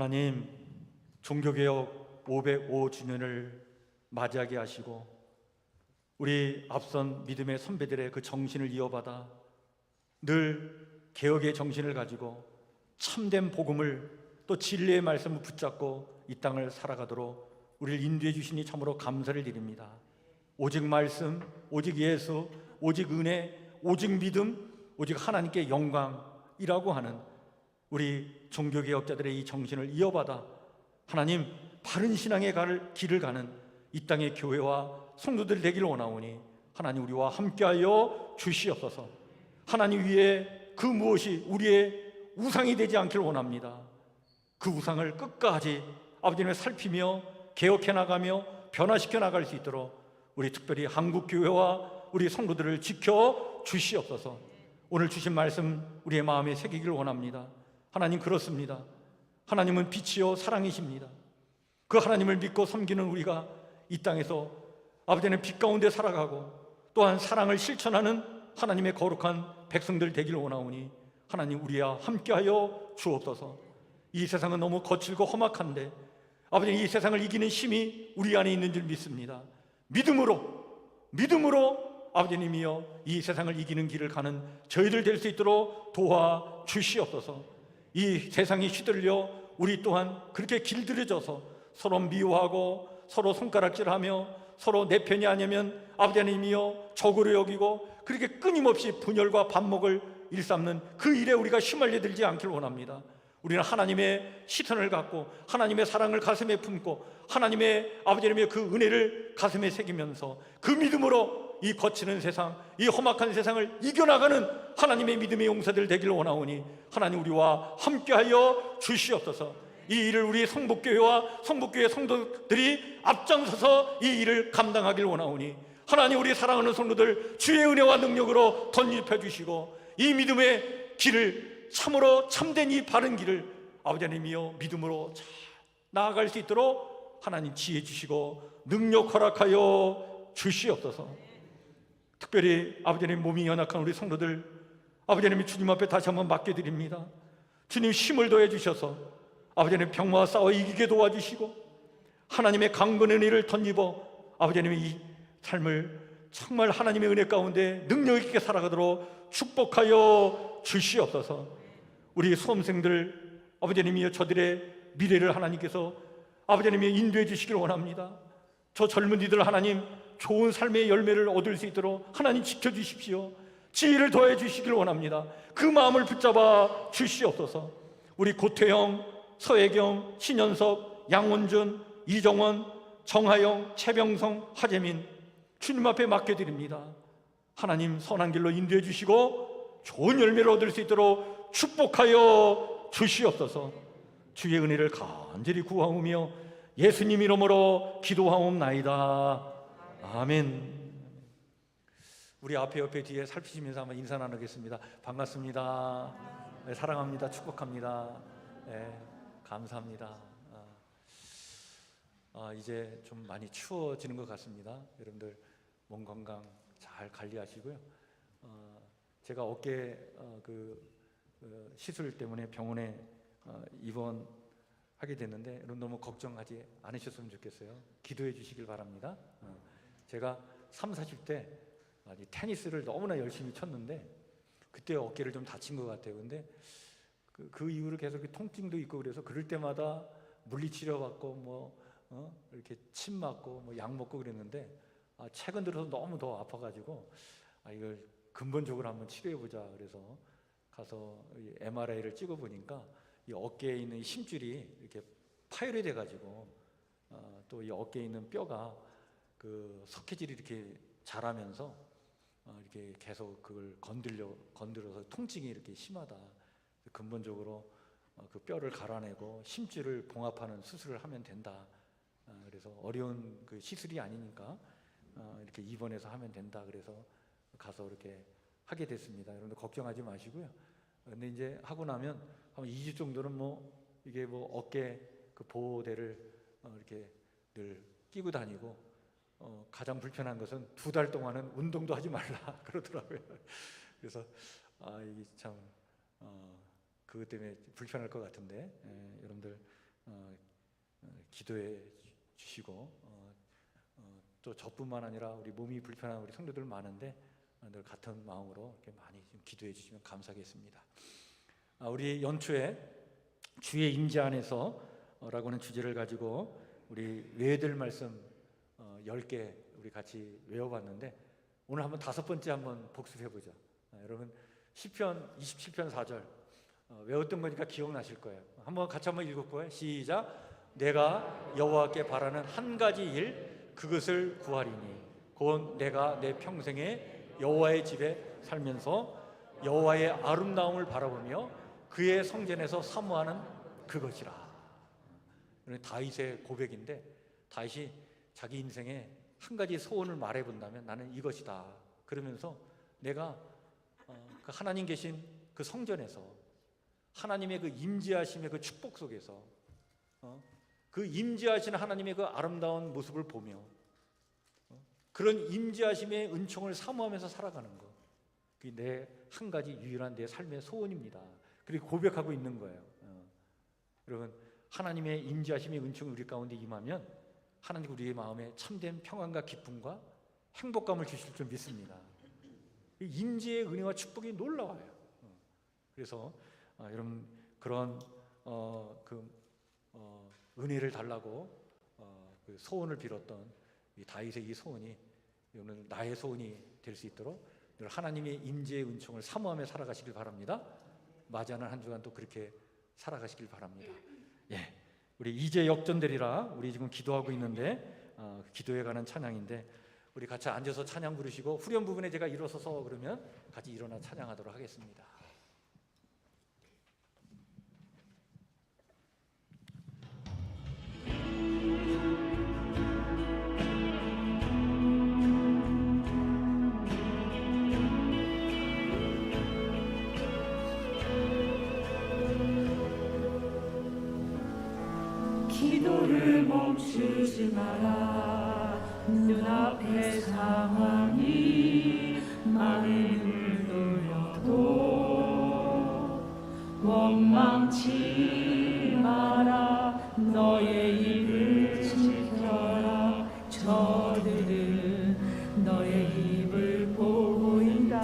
하나님, 종교개혁 505주년을 맞이하게 하시고 우리 앞선 믿음의 선배들의 그 정신을 이어받아 늘 개혁의 정신을 가지고 참된 복음을 또 진리의 말씀을 붙잡고 이 땅을 살아가도록 우리를 인도해 주시니 참으로 감사를 드립니다. 오직 말씀, 오직 예수, 오직 은혜, 오직 믿음, 오직 하나님께 영광이라고 하는 우리 종교개혁자들의 이 정신을 이어받아 하나님 바른 신앙의 길을 가는 이 땅의 교회와 성도들 되기를 원하오니 하나님 우리와 함께하여 주시옵소서. 하나님 위에 그 무엇이 우리의 우상이 되지 않기를 원합니다. 그 우상을 끝까지 아버지님을 살피며 개혁해 나가며 변화시켜 나갈 수 있도록 우리 특별히 한국교회와 우리 성도들을 지켜 주시옵소서. 오늘 주신 말씀 우리의 마음에 새기기를 원합니다. 하나님 그렇습니다. 하나님은 빛이요 사랑이십니다. 그 하나님을 믿고 섬기는 우리가 이 땅에서 아버지는 빛 가운데 살아가고 또한 사랑을 실천하는 하나님의 거룩한 백성들 되기를 원하오니 하나님 우리와 함께하여 주옵소서. 이 세상은 너무 거칠고 험악한데 아버지 이 세상을 이기는 힘이 우리 안에 있는 줄 믿습니다. 믿음으로 아버지님이여 이 세상을 이기는 길을 가는 저희들 될 수 있도록 도와 주시옵소서. 이 세상이 휘둘려 우리 또한 그렇게 길들여져서 서로 미워하고 서로 손가락질하며 서로 내 편이 아니면 아버지 하나님이여 적으로 여기고 그렇게 끊임없이 분열과 반목을 일삼는 그 일에 우리가 휘말려들지 않기를 원합니다. 우리는 하나님의 시선을 갖고 하나님의 사랑을 가슴에 품고 하나님의 아버지 하나님의 그 은혜를 가슴에 새기면서 그 믿음으로 이 거치는 세상, 이 험악한 세상을 이겨나가는 하나님의 믿음의 용사들 되기를 원하오니 하나님 우리와 함께하여 주시옵소서. 이 일을 우리 성북교회와 성북교회 성도들이 앞장서서 이 일을 감당하기를 원하오니 하나님 우리 사랑하는 성도들 주의 은혜와 능력으로 덧입혀 주시고 이 믿음의 길을 참으로 참된 이 바른 길을 아버지 하나님이여 믿음으로 잘 나아갈 수 있도록 하나님 지혜 주시고 능력 허락하여 주시옵소서. 특별히 아버지 하나님 몸이 연약한 우리 성도들 아버지 하나님 주님 앞에 다시 한번 맡겨드립니다. 주님 힘을 더해 주셔서 아버지 하나님 병마와 싸워 이기게 도와주시고 하나님의 강건의 은혜를 덧입어 아버지 하나님의 이 삶을 정말 하나님의 은혜 가운데 능력 있게 살아가도록 축복하여 주시옵소서. 우리 수험생들 아버지 하나님이여 저들의 미래를 하나님께서 아버지 하나님이 인도해 주시기를 원합니다. 저 젊은이들 하나님 좋은 삶의 열매를 얻을 수 있도록 하나님 지켜주십시오. 지혜를 더해 주시기를 원합니다. 그 마음을 붙잡아 주시옵소서. 우리 고태영, 서혜경, 신현석, 양원준, 이정원, 정하영, 최병성, 하재민 주님 앞에 맡겨드립니다. 하나님 선한 길로 인도해 주시고 좋은 열매를 얻을 수 있도록 축복하여 주시옵소서. 주의 은혜를 간절히 구하오며 예수님 이름으로 기도하옵나이다. 아멘. 우리 앞에 옆에 뒤에 살피시면서 한번 인사 나누겠습니다. 반갑습니다. 네, 사랑합니다. 축복합니다. 네, 감사합니다. 이제 좀 많이 추워지는 것 같습니다. 여러분들 몸 건강 잘 관리하시고요. 제가 어깨 시술 때문에 병원에 입원하게 됐는데 여러분 너무 걱정하지 않으셨으면 좋겠어요. 기도해 주시길 바랍니다. 제가 30, 40대 테니스를 너무나 열심히 쳤는데 그때 어깨를 좀 다친 것 같아요. 근데 그 이후로 계속 통증도 있고 그래서 그럴 때마다 물리치료 받고 이렇게 침 맞고 약 먹고 그랬는데 최근 들어서 너무 더 아파가지고 이걸 근본적으로 한번 치료해보자 그래서 가서 MRI를 찍어보니까 이 어깨에 있는 이 심줄이 이렇게 파열이 돼가지고 또 이 어깨에 있는 뼈가 그 석회질이 이렇게 자라면서 이렇게 계속 그걸 건드려서 통증이 이렇게 심하다. 근본적으로 그 뼈를 갈아내고 심줄을 봉합하는 수술을 하면 된다. 그래서 어려운 그 시술이 아니니까 이렇게 입원해서 하면 된다. 그래서 가서 이렇게 하게 됐습니다. 여러분들 걱정하지 마시고요. 근데 이제 하고 나면 한 2주 정도는 이게 어깨 그 보호대를 이렇게 늘 끼고 다니고 가장 불편한 것은 2달 동안은 운동도 하지 말라 그러더라고요. 그래서 이게 참 그것 때문에 불편할 것 같은데 여러분들 기도해 주시고 또 저뿐만 아니라 우리 몸이 불편한 우리 성도들 많은데 늘 같은 마음으로 이렇게 많이 좀 기도해 주시면 감사하겠습니다. 우리 연초에 주의 임재 안에서 라고는 주제를 가지고 우리 외들 말씀 10개 우리 같이 외워봤는데 오늘 한번 5번째 한번 복습해보죠. 여러분 시편 27편 4절 외웠던 거니까 기억나실 거예요. 한번 같이 한번 읽어볼까요? 시작. 내가 여호와께 바라는 한 가지 일 그것을 구하리니 곧 내가 내 평생에 여호와의 집에 살면서 여호와의 아름다움을 바라보며 그의 성전에서 사모하는 그것이라. 다윗의 고백인데 다윗이 자기 인생에 한 가지 소원을 말해본다면 나는 이것이다. 그러면서 내가 그 하나님 계신 그 성전에서 하나님의 그 임재하심의 그 축복 속에서 그 임재하시는 하나님의 그 아름다운 모습을 보며 그런 임재하심의 은총을 사모하면서 살아가는 것, 그게 내 한 가지 유일한 내 삶의 소원입니다. 그리고 고백하고 있는 거예요. 여러분 하나님의 임재하심의 은총이 우리 가운데 임하면 하나님 우리의 마음에 참된 평안과 기쁨과 행복감을 주실 줄 믿습니다. 임재의 은혜와 축복이 놀라워요. 그래서 여러분 그런 은혜를 달라고 그 소원을 빌었던 이 다윗의 이 소원이 오늘 나의 소원이 될 수 있도록 늘 하나님의 임재의 은총을 사모하며 살아가시길 바랍니다. 맞이하는 한 주간 또 그렇게 살아가시길 바랍니다. 예, 우리 이제 역전되리라 우리 지금 기도하고 있는데 기도에 관한 찬양인데 우리 같이 앉아서 찬양 부르시고 후렴 부분에 제가 일어서서 그러면 같이 일어나 찬양하도록 하겠습니다. 기도를 멈추지 마라. 눈앞의 상황이 마음을 돌려도 원망치 마라. 너의 입을 지켜라. 저들은 너의 입을 보고 있다.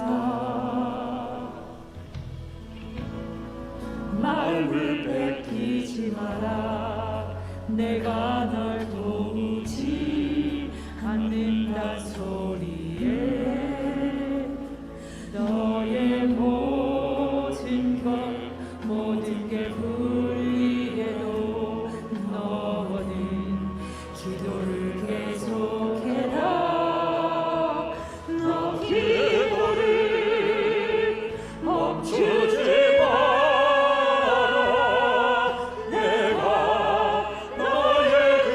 마음을 뺏기지 마라. 내가 널 도우지 않는다 소리에 너의 모든 게 불리해도 너는 기도를 계속해라. 너 기도를 멈추지 마라. 내가 너의 그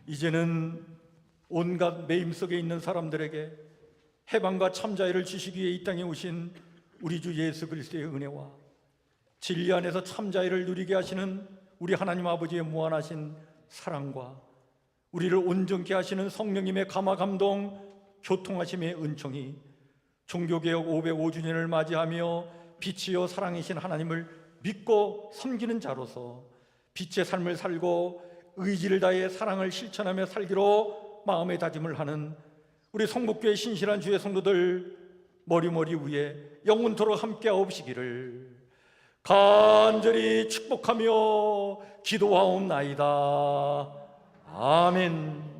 이제는 온갖 매임 속에 있는 사람들에게 해방과 참자유를 주시기 위해 이 땅에 오신 우리 주 예수 그리스도의 은혜와 진리 안에서 참자유를 누리게 하시는 우리 하나님 아버지의 무한하신 사랑과 우리를 온전케 하시는 성령님의 감화 감동 교통하심의 은총이 종교개혁 505주년을 맞이하며 빛이요 사랑이신 하나님을 믿고 섬기는 자로서 빛의 삶을 살고 의지를 다해 사랑을 실천하며 살기로 마음의 다짐을 하는 우리 성북교회 신실한 주의 성도들 머리머리 위에 영원토록 함께하옵시기를 간절히 축복하며 기도하옵나이다. 아멘.